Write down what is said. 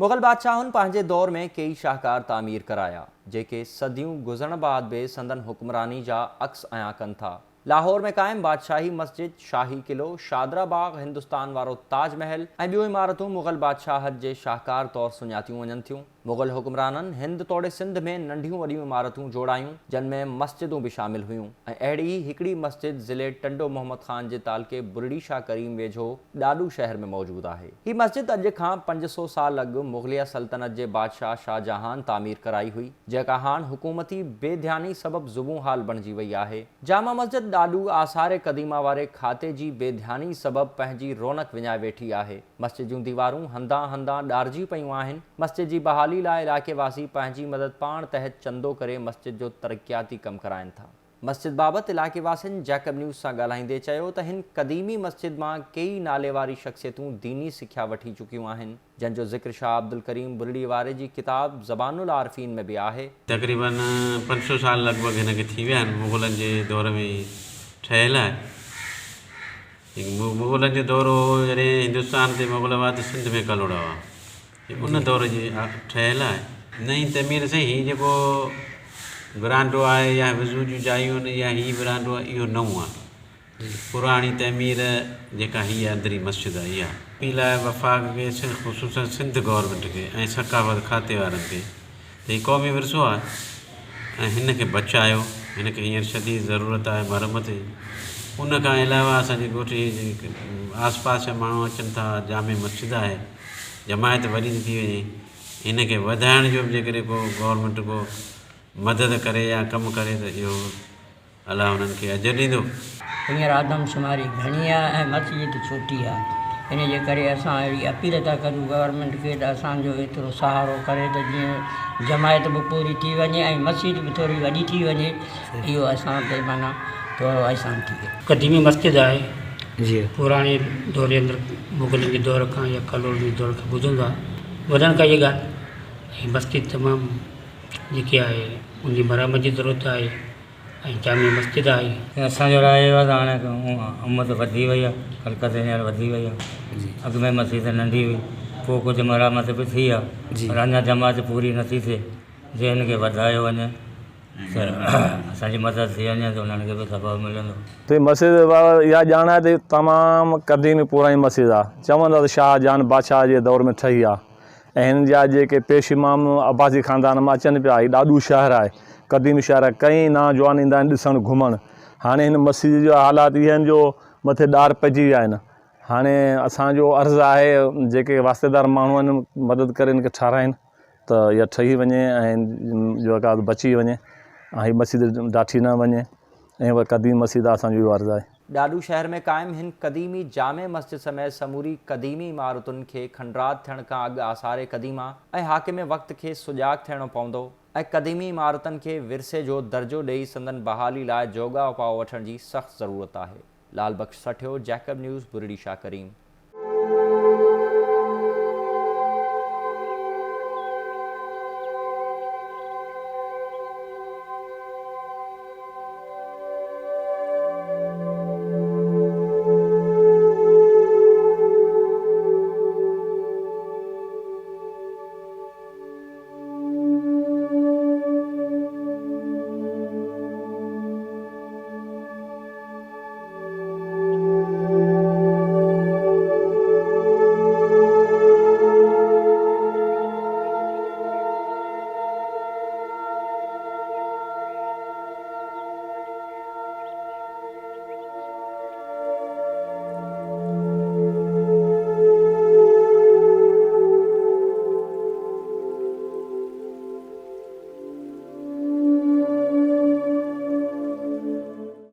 मुग़ल बादशाहुनि पंहिंजे दौर में कई शाहकार तामीर कराया जेके सदियूं गुज़रण बाद भी संदन हुक्मरानी जा अक्स अया कनि था। लाहौर में कायम बादशाही मस्जिद, शाही किलो, शादरा बाग, हिंदुस्तान वारो ताजमहल ऐं ॿियूं इमारतूं मुग़ल बादशाहत जे शाहकार तौर सुञातियूं वञनि थियूं। मुग़ल हुक्मराननि हिंद तोड़े सिंध में नंढियूं वॾियूं इमारतूं जोड़ायूं जिन में मस्जिदूं भी शामिल हुयूं ऐं अहिड़ी ई हिकिड़ी मस्जिद ज़िले टंडो मोहम्मद ख़ान जे तालके बुरड़ी शाह करीम वेझो ॾाॾू शहर में मौजूद आहे। ही मस्जिद अॼु खां 500 साल अॻु मुग़लिया सल्तनत जे बादशाह शाहजहान तामीर कराई हुई जेका हाणे हुकूमती बेध्यानी सबब ज़ुबूं हाल बणिजी वई आहे। जामा मस्जिद ॾाॾू आसार क़दीमा वारे खाते जी बेध्यानी सबब पंहिंजी रौनक विञाए वेठी आहे। मस्जिद जूं दीवारूं हंधा हंधा ॾारिजी पयूं आहिनि। मस्जिद जी बहाली लाइ इलाइक़े वासी पंहिंजी मदद पाण तहत चंदो करे मस्जिद जो तरक्याती कमु कराइनि था। मस्जिद बाबति इलाइक़े वासियुनि जैकब न्यूज़ सां ॻाल्हाईंदे चयो त हिन क़दीमी मस्जिद मां कई नाले वारी शख़्सियतूं दीनी सिख्या वठी चुकियूं आहिनि जंहिंजो ज़िक्र शाह अब्दुल करीम बुरड़ी वारे जी किताब ज़बानुल आरिफ़ीन में बि आहे। तक़रीबन 500 साल लॻभॻि हिनखे थी विया आहिनि। मुग़लनि जे दौर में ठहियलु आहे। मुग़लनि जो दौर हो जॾहिं हिंदुस्तान ते मुग़ल हुआ त सिंध में कलोड़ा हुआ, उन दौर जी ठहियलु आहे। नई तमीर सां हीउ जेको विरांडो आहे या वज़ू जूं जायूं आहिनि या हीउ विरांडो आहे इहो नओं आहे। पुराणी तमीर जेका हीअ अंदरी मस्जिद आहे इहा पी लाइ वफ़ाक़ खे ख़ुशूसन सिंध गवर्नमेंट खे ऐं सकाफ़त खाते वारनि खे त हीउ क़ौमी विरसो आहे ऐं हिन खे बचायो। हिन खे हींअर शदीद ज़रूरत आहे मरमत जी। उन खां अलावा असांजे ॻोठ जे आस पास जा माण्हू अचनि था। जामे मस्जिद आहे, जमायत वॾी थी वञे, हिन खे वधाइण जो बि जेकॾहिं को गवर्नमेंट को मदद करे या कमु करे त इहो अलाह हुननि खे अजर ॾींदो। हींअर आदमशुमारी घणी आहे ऐं मस्जिद छोटी आहे। इन जे करे असां अहिड़ी अपील था करूं गवर्नमेंट खे त असांजो एतिरो सहारो करे त जीअं जमायत बि पूरी थी वञे ऐं मस्जिद बि थोरी वॾी थी वञे। इहो असां ते माना थोरो आसान थी वियो। क़दीमी मस्जिद आहे जी, पुराणे दौर जे अंदरि मुग़ल जे दौर खां या कलोल जे दौर खां ॿुधंदो आहे। वधण खां इहा ॻाल्हि ऐं मस्जिद तमामु जेकी आहे उनजी मरमत जी ज़रूरत आहे ऐं जामी मस्जिद आहे। असांजो राय आहे त हाणे उमत वधी वई आहे, हरकत हींअर वधी वई आहे। अॻु में मस्जिद नंढी हुई, पोइ कुझु मरामत बि थी आहे पर अञा जमात पूरी नथी थिए। जे हिनखे वधायो वञे त असांजी मदद थी वञे त उन्हनि खे बि सबबु मिलंदो। तो मस्जिद इहा ॼाण आहे त तमामु क़दीमी पुराणी मस्जिद आहे। चवंदा त शाहजहान बादशाह जे दौर में ठही आहे ऐं हिन जा जेके पेश इमाम अब्बासी ख़ानदान मां अचनि पिया। हीउ ॾाढो शहर आहे, क़दीमी शहर आहे। कई नौजवान ईंदा आहिनि ॾिसणु घुमणु। हाणे हिन मस्जिद जो हालात इहे आहिनि जो मथे ॾार पइजी विया आहिनि। हाणे असांजो अर्ज़ु आहे जेके वास्तेदार माण्हू आहिनि मदद करे हिन खे ठाराइनि त इहा ठही वञे ऐं जेका बची वञे ऐं हीअ मस्जिद ॾाठी न वञे ऐं उहा क़दीम मस्जिद आहे। असांजो इहो अर्ज़ु आहे। ॾाॾू शहर में क़ाइम हिन क़दीमी जामे मस्जिद समेत समूरी क़दीमी इमारतुनि खे खंडरात थियण खां अॻु आसार क़दीमा ऐं हाकिम वक़्त खे सुजाग थियणो पवंदो ऐं क़दीमी इमारतुनि खे विरसे जो दर्जो ॾेई संदन बहाली लाइ जोगा उपाउ वठण जी सख़्तु ज़रूरत आहे। लाल बख्श सठियो, जैकब न्यूज़, बुरड़ी शाह करीम।